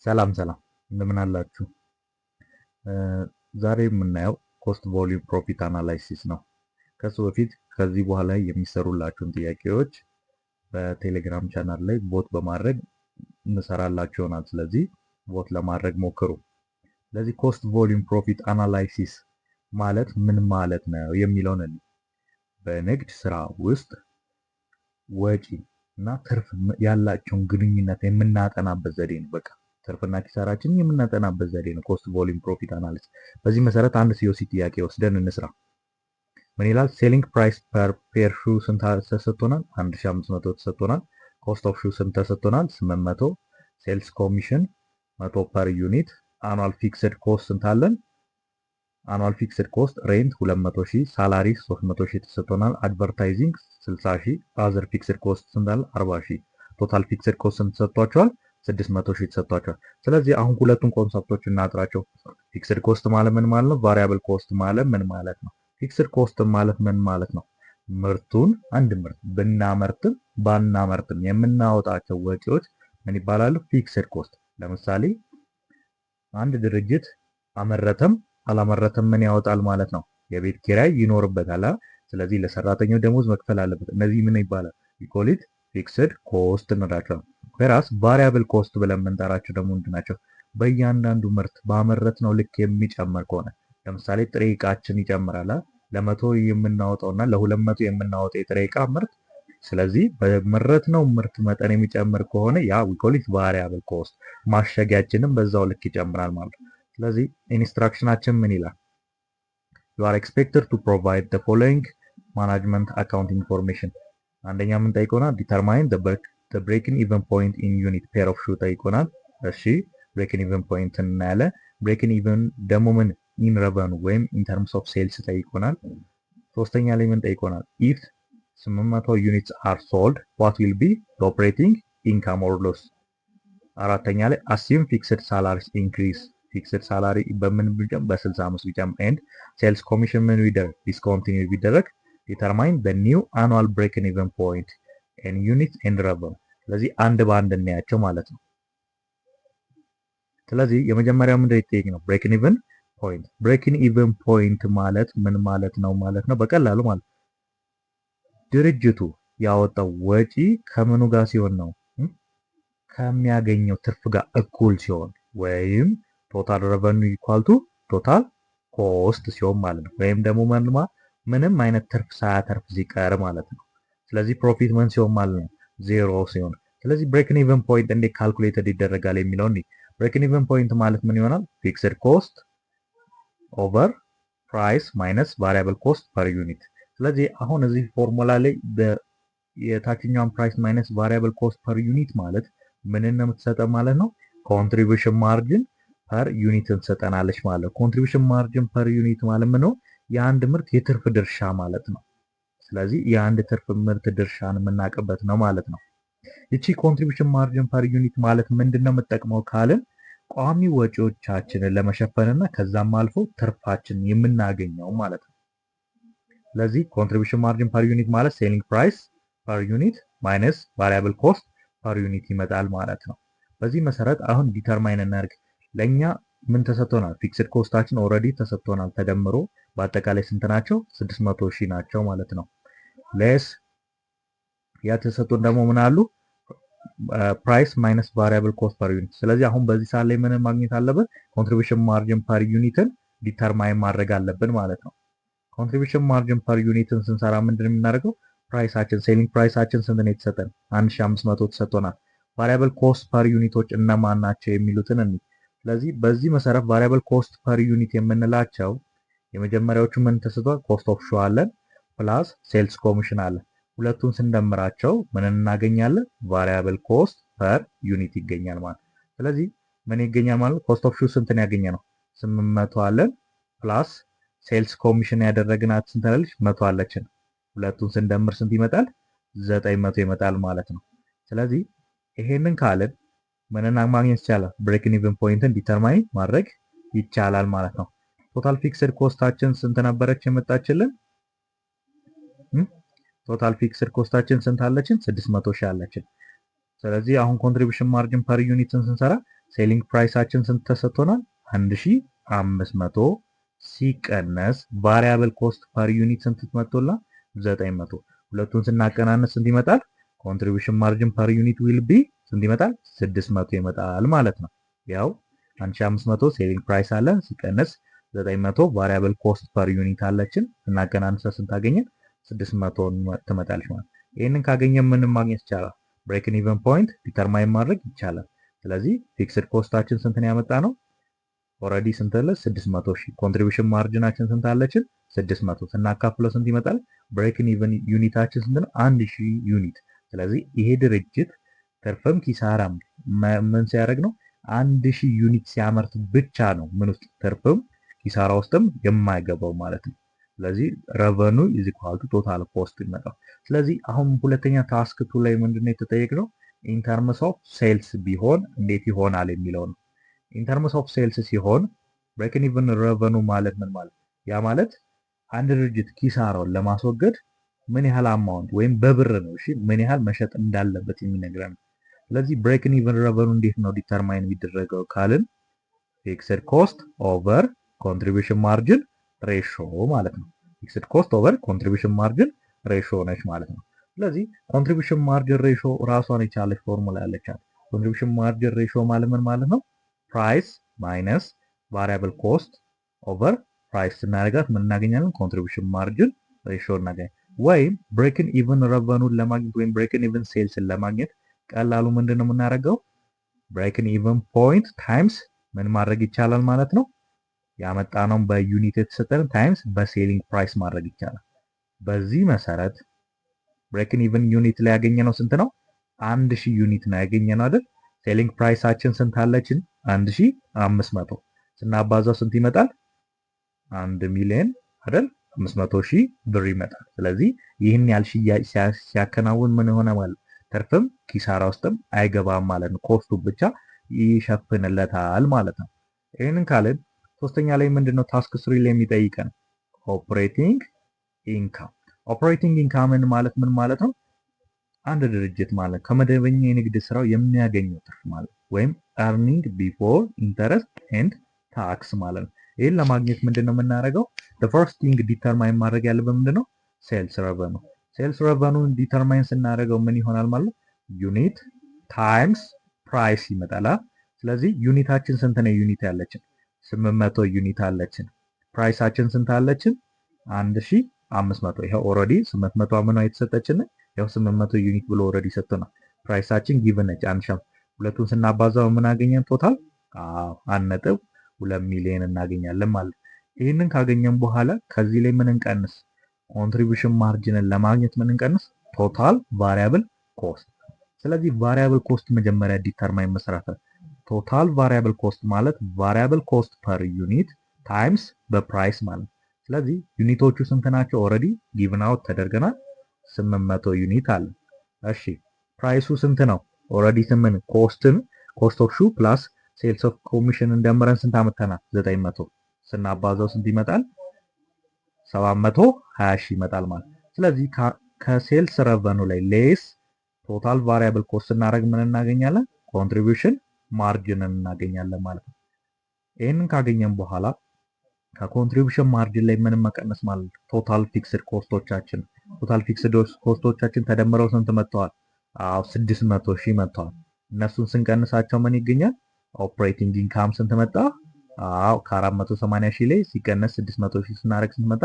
ሰላም ሰላም እንደምን አላችሁ? ዛሬ የምናየው ኮስት ቮሊዩም ፕሮፊት አናላይሲስ ነው። ከዚህ በኋላ የሚሰሩላችሁን ጥያቄዎች በቴሌግራም ቻናል ላይ ቦት በማድረግ እንሰራላችሁ ይሆናል። ስለዚህ ቦት ለማድረግ ሞክሩ። ስለዚህ ኮስት ቮሊዩም ፕሮፊት አናላይሲስ ማለት ምን ማለት ነው የሚለውን በንግድ ስራ ውስጥ ወጪ እና ትርፍ ያላቸውን ግንኙነት የምናጠናበት ዘዴ ነው። በቃ ትርፍና ኪሳራችንን የምናጠናበት ዘዴ ነው ኮስት ቮሊዩም ፕሮፊት አናሊሲስ። በዚህ መሰረት አንድ ሲኦሲ ጥያቄ ወስደን እንስራ። ምን ይላል? ሴሊንግ ፕራይስ ፐር ፔር ሹ ስንት ተሰጥቶናል? 1500 ተሰጥቶናል። ኮስት ኦፍ ሹ ስንት ተሰጥቶናል? 800። ሴልስ ኮሚሽን 100 ፐር ዩኒት። አኑዋል ፊክስድ ኮስት ስንት አለን? አኑዋል ፊክስድ ኮስት ሬንት 200,000፣ ሳላሪ 300,000 ተሰጥቶናል። አድቨርታይዚንግ 60,000፣ አዘር ፊክስድ ኮስት ስንት አለ? 40,000። ቶታል ፊክስድ ኮስት ስንት ተሰጥቷቸዋል? 600,000 ተሰጥቷቸዋል። ስለዚህ አሁን ሁለቱን ኮንሰፕቶች እናጥራቸው። ፊክስድ ኮስት ማለት ምን ማለት ነው? ቫሪያብል ኮስት ማለት ምን ማለት ነው? ፊክስድ ኮስት ማለት ምን ማለት ነው? ምርቱን አንድ ምርት ብናመርትም ባናመርትም የምናወጣቸው ወጪዎች ምን ይባላሉ? ፊክስድ ኮስት። ለምሳሌ አንድ ድርጅት አመረተም አላመረተም ምን ያወጣል ማለት ነው? የቤት ኪራይ ይኖርበታል። ስለዚህ ለሰራተኛው ደሞዝ መክፈል አለበት። እነዚህ ምን ይባላል? ኢኮሊት ፊክስድ ኮስት እንላቸዋለን። ወራስ ቫሪያብል ኮስት ብለን የምንጠራቸው ደግሞ ምንድን ናቸው? በእያንዳንዱ ምርት ባመረትነው ልክ የሚጨምር ከሆነ ለምሳሌ ጥሬ ዕቃችን ይጨምራል። ለ100 የምናወጣውና ለ200 የምናወጣው የጥሬ ዕቃ ምርት፣ ስለዚህ በመረትነው ምርት መጠን የሚጨምር ከሆነ ያ we call it variable cost። ማሸጊያችንም በዛው ልክ ይጨምራል ማለት ነው። ስለዚህ ኢንስትራክሽናችን ምን ይላል? you are expected to provide the following management accounting information። አንደኛ ምን ጠይቆናል? determine the breaking even point in unit pair of shoe ጠይቆናል። እሺ breaking even point እናያለን። breaking even ደግሞ ምን in revenue ወይም in terms of sales ጠይቆናል። ሶስተኛ ላይ ምን ጠይቆናል? if 800 units are sold what will be the operating income or loss። አራተኛ ላይ assume fixed salaries increase ፊክስድ ሳላሪ በምን ቢጨምር በ65 ቢጨምር ኤንድ ሴልስ ኮሚሽን ምን ቢደረግ ዲስኮንቲኒው ቢደረግ ዲተርማይን the new annual breaking even point and unit and revenue። ስለዚህ አንድ በአንድ እናያቸው ማለት ነው። ስለዚህ የመጀመሪያው ምንድን ነው ነው breaking even point። breaking even point ማለት ምን ማለት ነው ማለት ነው? በቀላሉ ማለት ድርጅቱ ያወጣው ወጪ ከምኑ ጋር ሲሆን ነው? ከሚያገኘው ትርፍ ጋር እኩል ሲሆን ወይም ቶታል ረቨኑ ኢኳል ቱ ቶታል ኮስት ሲሆን ማለት ነው። ወይም ደግሞ ምንም አይነት ትርፍ ሳያተርፍ ሲቀር ማለት ነው። ስለዚህ ፕሮፊት ምን ሲሆን ማለት ነው? ዜሮ ሲሆን። ስለዚህ ብሬክን ኢቨን ፖይንት እንዴት ካልኩሌትድ ይደረጋል የሚለውን ብሬክን ኢቨን ፖይንት ማለት ምን ይሆናል? ፊክስድ ኮስት ኦቨር ፕራይስ ማይነስ ቫሪያብል ኮስት ፐር ዩኒት። ስለዚህ አሁን እዚህ ፎርሙላ ላይ የታችኛውን ፕራይስ ማይነስ ቫሪያብል ኮስት ፐር ዩኒት ማለት ምንን ነው የምትሰጠው ማለት ነው? ኮንትሪቢዩሽን ማርጂን ፐር ዩኒት እንሰጠናለች ማለት ነው። ኮንትሪቢዩሽን ማርጂን ፐር ዩኒት ማለት ምን ነው? የአንድ ምርት የትርፍ ድርሻ ማለት ነው። ስለዚህ የአንድ ትርፍ ምርት ድርሻን የምናውቅበት ነው ማለት ነው። ይቺ ኮንትሪቢዩሽን ማርጂን ፐር ዩኒት ማለት ምንድነው የምጠቅመው ካልን ቋሚ ወጪዎቻችንን ለመሸፈንና ከዛም አልፎ ትርፋችንን የምናገኘው ማለት ነው። ስለዚህ ኮንትሪቢዩሽን ማርጂን ፐር ዩኒት ማለት ሴሊንግ ፕራይስ ፐር ዩኒት ማይነስ ቫሪያብል ኮስት ፐር ዩኒት ይመጣል ማለት ነው። በዚህ መሰረት አሁን ዲተርማይን እናድርግ። ለኛ ምን ተሰጥቶናል? ፊክስድ ኮስታችን ኦልሬዲ ተሰጥቶናል። ተደምሮ በአጠቃላይ ስንት ናቸው? 600,000 ናቸው ማለት ነው። ሌስ ያ ተሰጥቶን ደግሞ ምን አሉ? ፕራይስ ማይነስ ቫሪያብል ኮስት ፐር ዩኒት። ስለዚህ አሁን በዚህ ሰዓት ላይ ምን ማግኘት አለበት? ኮንትሪቢዩሽን ማርጂን ፐር ዩኒትን ዲተርማይን ማድረግ አለብን ማለት ነው። ኮንትሪቢዩሽን ማርጂን ፐር ዩኒትን ስንሰራ ምንድን ነው የምናደርገው? ፕራይሳችን ሴሊንግ ፕራይሳችን ስንት ነው የተሰጠን? 1500 ተሰጥቶናል። ቫሪያብል ኮስት ፐር ዩኒቶች እነማን ናቸው የሚሉትን እንይ። ስለዚህ በዚህ መሰረት ቫሪያብል ኮስት ፐር ዩኒት የምንላቸው የመጀመሪያዎቹ ምን ተሰጥቷል? ኮስት ኦፍ ሾው አለን ፕላስ ሴልስ ኮሚሽን አለን። ሁለቱን ስንደምራቸው ምን እናገኛለን? ቫሪያብል ኮስት ፐር ዩኒት ይገኛል ማለት። ስለዚህ ምን ይገኛል ማለት? ኮስት ኦፍ ሾው ስንትን ያገኘ ነው? 800 አለን ፕላስ ሴልስ ኮሚሽን ያደረግናት ስንት አለች? 100 አለችን። ሁለቱን ስንደምር ስንት ይመጣል? 900 ይመጣል ማለት ነው። ስለዚህ ይሄንን ካልን ምንና ማግኘት ይቻላል? ብሬክን ኢቨን ፖይንትን ዲተርማይን ማድረግ ይቻላል ማለት ነው። ቶታል ፊክስድ ኮስታችን ስንት ነበረች የመጣችልን? ቶታል ፊክስድ ኮስታችን ስንት አለችን? 600,000 አለችን። ስለዚህ አሁን ኮንትሪቢዩሽን ማርጂን ፐር ዩኒትን ስንሰራ ሴሊንግ ፕራይሳችን ስንት ተሰጥቶናል? 1500 ሲቀነስ ቫሪያብል ኮስት ፐር ዩኒት ስንት መጥቶላል? 900። ሁለቱን ስናቀናነስ ስንት ይመጣል? ኮንትሪቢዩሽን ማርጂን ፐር ዩኒት ዊል ቢ ስንት ይመጣል? 600 ይመጣል ማለት ነው። ያው 1500 ሴሊንግ ፕራይስ አለ ሲቀነስ 900 ቫሪያብል ኮስት ፐር ዩኒት አለችን ስናቀናንሰ ስንት አገኘን? 600 ትመጣለች ማለት። ይህንን ካገኘን ምንም ማግኘት ይቻላል? ብሬክን ኢቨን ፖይንት ዲተርማይን ማድረግ ይቻላል። ስለዚህ ፊክስድ ኮስታችን ስንት ነው ያመጣ ነው? ኦልሬዲ ስንት አለ? 600 ሺህ። ኮንትሪቢዩሽን ማርጂናችን ስንት አለችን? 600 ስናካፍለው ስንት ይመጣል? ብሬክን ኢቨን ዩኒታችን ስንት ነው? 1000 ዩኒት። ስለዚህ ይሄ ድርጅት ትርፍም ኪሳራም ምን ሲያደርግ ነው? 1000 ዩኒት ሲያመርት ብቻ ነው ምን ውስጥ ትርፍም ኪሳራ ውስጥም የማይገባው ማለት ነው። ስለዚህ ረቨኑ ኢዝ ኢኳል ቱ ቶታል ኮስት ይመጣል። ስለዚህ አሁን ሁለተኛ ታስክ ቱ ላይ ምንድነው የተጠየቅነው? ኢን ተርምስ ኦፍ ሴልስ ቢሆን እንዴት ይሆናል የሚለው ነው። ኢን ተርምስ ኦፍ ሴልስ ሲሆን ብሬክን ኢቨን ረቨኑ ማለት ምን ማለት? ያ ማለት አንድ ድርጅት ኪሳራውን ለማስወገድ ምን ያህል አማውንት ወይም በብር ነው እሺ ምን ያህል መሸጥ እንዳለበት የሚነግረን። ስለዚህ ብሬክን ኢቨን ረቨኑ እንዴት ነው ዲተርማይን የሚደረገው ካልን ፊክስድ ኮስት ኦቨር ኮንትሪቢዩሽን ማርጂን ሬሾ ማለት ነው። ፊክስድ ኮስት ኦቨር ኮንትሪቢዩሽን ማርጂን ሬሾ ነች ማለት ነው። ስለዚህ ኮንትሪቢዩሽን ማርጂን ሬሾ ራሷን የቻለች ፎርሙላ ያለቻት። ኮንትሪቢዩሽን ማርጂን ሬሾ ማለት ምን ማለት ነው? ፕራይስ ማይነስ ቫሪያብል ኮስት ኦቨር ፕራይስ ስናደርጋት ምን እናገኛለን? ኮንትሪቢዩሽን ማርጂን ሬሾ እናገኛለን። ወይም ብሬክን ኢቨን ረቨኑን ለማግኘት ወይም ብሬክን ኢቨን ሴልስን ለማግኘት ቀላሉ ምንድነው የምናደርገው? ብሬክን ኢቨን ፖይንት ታይምስ ምን ማድረግ ይቻላል ማለት ነው? ያመጣነው በዩኒት የተሰጠን ታይምስ በሴሊንግ ፕራይስ ማድረግ ይቻላል። በዚህ መሰረት ብሬክን ኢቨን ዩኒት ላይ ያገኘነው ስንት ነው? 1000 ዩኒት ነው ያገኘነው አይደል? ሴሊንግ ፕራይሳችን ስንት አለችን? 1500 ስናባዛው ስንት ይመጣል? 1 ሚሊዮን አይደል? 500,000 ብር ይመጣል። ስለዚህ ይህን ያህል ሽያጭ ሲያከናውን ምን ሆነ ማለት ትርፍም ኪሳራ ውስጥም አይገባም ማለት ነው። ኮስቱ ብቻ ይሸፍንለታል ማለት ነው። ይህንን ካልን ሶስተኛ ላይ ምንድነው ታስክ 3 ላይ የሚጠይቀን ኦፕሬቲንግ ኢንካም። ኦፕሬቲንግ ኢንካምን ማለት ምን ማለት ነው? አንድ ድርጅት ማለት ከመደበኛ የንግድ ስራው የሚያገኘው ትርፍ ማለት ወይም earning before interest and tax ማለት ነው። ይህን ለማግኘት ምንድነው የምናደርገው? the first thing determine ማድረግ ያለብን ምንድነው? ሴልስ ረቨኑ። ሴልስ ረቨኑን ዲተርማይን ስናደርገው ምን ይሆናል ማለት ዩኒት ታይምስ ፕራይስ ይመጣል። ስለዚህ ዩኒታችን ስንት ነው? ዩኒት ያለችን 800 ዩኒት አለችን። ፕራይሳችን ስንት አለችን? 1500። ይሄ ኦልሬዲ 800 አምኗ የተሰጠችን ያው 800 ዩኒት ብሎ ኦልሬዲ ሰጥቶናል። ፕራይሳችን ጊቭን ነች 1000። ሁለቱን ስናባዛው ምን አገኘን? ቶታል 1.2 ሚሊዮን እናገኛለን ማለት። ይህንን ካገኘን በኋላ ከዚህ ላይ ምን እንቀንስ? ኮንትሪቢዩሽን ማርጂንን ለማግኘት ምን እንቀንስ? ቶታል ቫሪያብል ኮስት። ስለዚህ ቫሪያብል ኮስት መጀመሪያ ዲተርማይን መስራት። ቶታል ቫሪያብል ኮስት ማለት ቫሪያብል ኮስት ፐር ዩኒት ታይምስ በፕራይስ ማለት። ስለዚህ ዩኒቶቹ ስንት ናቸው? ኦልሬዲ ጊቭን አውት ተደርገናል። 800 ዩኒት አለ። እሺ ፕራይሱ ስንት ነው? ኦልሬዲ 8 ኮስትን ኮስት ኦፍ ሹ ፕላስ ሴልስ ኦፍ ኮሚሽን እንደምረን ስንት አመጣናል? 900 ስናባዛው ስንት ይመጣል? 720 ሺህ ይመጣል ማለት። ስለዚህ ከሴልስ ረቨኑ ላይ ሌስ ቶታል ቫሪያብል ኮስት ስናደርግ ምን እናገኛለን? ኮንትሪቢዩሽን ማርጂንን እናገኛለን ማለት ነው። ይህንን ካገኘን በኋላ ከኮንትሪቢዩሽን ማርጂን ላይ ምንም መቀነስ ማለት ነው። ቶታል ፊክስድ ኮስቶቻችን ኮስቶቻችን ተደምረው ስንት መጥተዋል? 600 ሺህ መጥተዋል። እነሱን ስንቀንሳቸው ምን ይገኛል? ኦፕሬቲንግ ኢንካም ስንት መጣ? ከ480 ሺህ ላይ ሲቀነስ 600 ሺህ ስናደርግ ስንት መጣ?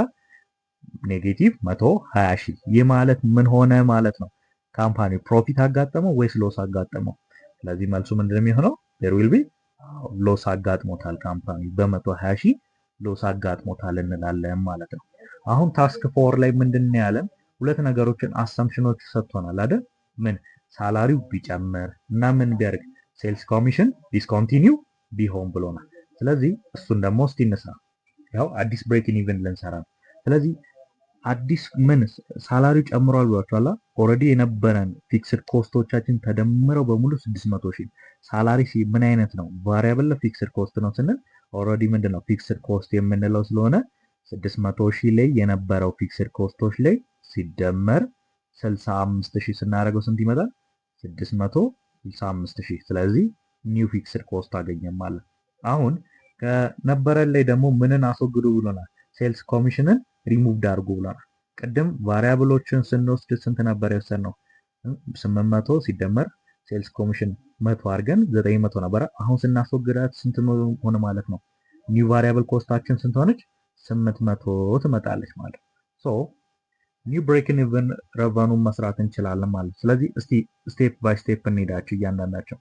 ኔጌቲቭ 120 ሺህ። ይህ ማለት ምን ሆነ ማለት ነው? ካምፓኒ ፕሮፊት አጋጠመው ወይስ ሎስ አጋጠመው? ስለዚህ መልሱ ምንድነው የሚሆነው? there will be ሎስ አጋጥሞታል። ካምፓኒ በ120 ሺህ ሎስ አጋጥሞታል እንላለን ማለት ነው። አሁን ታስክ 4 ላይ ምንድነው ያለን? ሁለት ነገሮችን አሰምፕሽኖች ሰጥቶናል አይደል? ምን ሳላሪው ቢጨምር እና ምን ቢያደርግ ሴልስ ኮሚሽን ዲስኮንቲኒው ቢሆን ብሎናል። ስለዚህ እሱን ደግሞ እስቲ እንስራ። ያው አዲስ ብሬክን ኢቨን ልንሰራ ነው። ስለዚህ አዲስ ምን ሳላሪው ጨምሯል ብሏችኋል። ኦልሬዲ የነበረን ፊክስድ ኮስቶቻችን ተደምረው በሙሉ 600 ሺህ። ሳላሪ ምን አይነት ነው? ቫሪያብል ፊክስድ ኮስት ነው ስንል ኦልሬዲ ምንድነው ፊክስድ ኮስት የምንለው ስለሆነ 600 ሺህ ላይ የነበረው ፊክስድ ኮስቶች ላይ ሲደመር 65 ሺህ ስናደርገው ስንት ይመጣል? 665 ሺህ። ስለዚህ ኒው ፊክስድ ኮስት አገኘን ማለት። አሁን ከነበረን ላይ ደግሞ ምንን አስወግዱ ብሎናል? ሴልስ ኮሚሽንን ሪሙቭድ አድርጉ ብሎናል። ቅድም ቫሪያብሎችን ስንወስድ ስንት ነበር የወሰድነው? 800 ሲደመር ሴልስ ኮሚሽን 100 አድርገን 900 ነበረ። አሁን ስናስወግዳት ስንት ሆነ ማለት ነው? ኒው ቫሪያብል ኮስታችን ስንት ሆነች? 800 ትመጣለች ማለት። ሶ ኒው ብሬክን ኢቨን ረቨኑን መስራት እንችላለን ማለት። ስለዚህ እስቲ ስቴፕ ባይ ስቴፕ እንሄዳቸው እያንዳንዳቸው።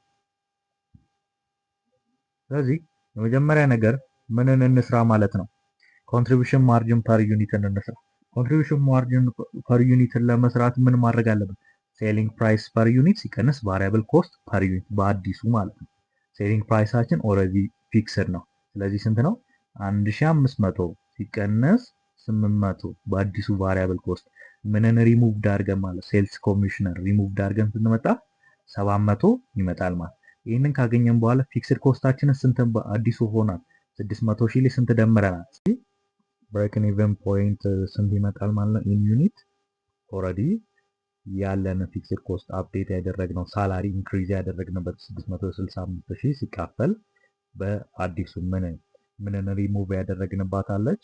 ስለዚህ የመጀመሪያ ነገር ምንን እንስራ ማለት ነው? ኮንትሪቢዩሽን ማርጂን ፐር ዩኒትን እንስራ። ኮንትሪቢዩሽን ማርጂን ፐር ዩኒትን ለመስራት ምን ማድረግ አለብን? ሴሊንግ ፕራይስ ፐር ዩኒት ሲቀንስ ቫሪያብል ኮስት ፐር ዩኒት በአዲሱ ማለት ነው። ሴሊንግ ፕራይሳችን ኦልሬዲ ፊክስድ ነው። ስለዚህ ስንት ነው? 1500 ሲቀነስ 800 በአዲሱ ቫሪያብል ኮስት ምንን ሪሙቭ ዳርገን ማለት ሴልስ ኮሚሽነር ሪሙቭ ዳርገን ስንመጣ 700 ይመጣል ማለት። ይህንን ካገኘን በኋላ ፊክስድ ኮስታችንን ስንት በአዲሱ ሆናል? 600 ሺህ ላይ ስንት ደምረናል? ብሬክን ኢቨን ፖይንት ስንት ይመጣል ማለት ነው? ኢን ዩኒት ኦልሬዲ ያለን ፊክስድ ኮስት አፕዴት ያደረግነው ሳላሪ ኢንክሪዝ ያደረግንበት 665 ሺህ ሲካፈል በአዲሱ ምንን ሪሙቭ ያደረግንባት አለች?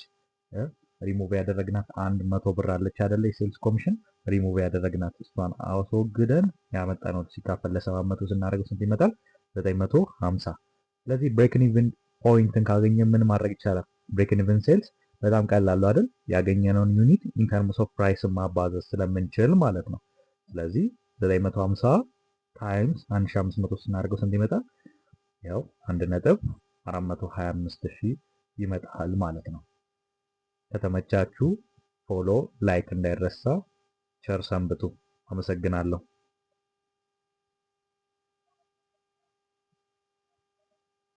ሪሙቭ ያደረግናት 100 ብር አለች አይደለ? የሴልስ ኮሚሽን ሪሙቭ ያደረግናት እሷን አስወግደን ያመጣነው ሲካፈል ለ700 ስናደርገው ስንት ይመጣል? 950። ስለዚህ ብሬክን ኢቨን ፖይንትን ካገኘ ምን ማድረግ ይቻላል? ብሬክን ኢቨን ሴልስ በጣም ቀላል ነው አይደል? ያገኘነውን ዩኒት ኢን ተርምስ ኦፍ ፕራይስ ማባዛት ስለምንችል ማለት ነው። ስለዚህ 950 ታይምስ 1500 ስናደርገው ስንት ይመጣል? ያው 1.425 ሺህ ይመጣል ማለት ነው። ከተመቻችሁ ፎሎ ላይክ እንዳይረሳ። ቸር ሰንብቱ። አመሰግናለሁ።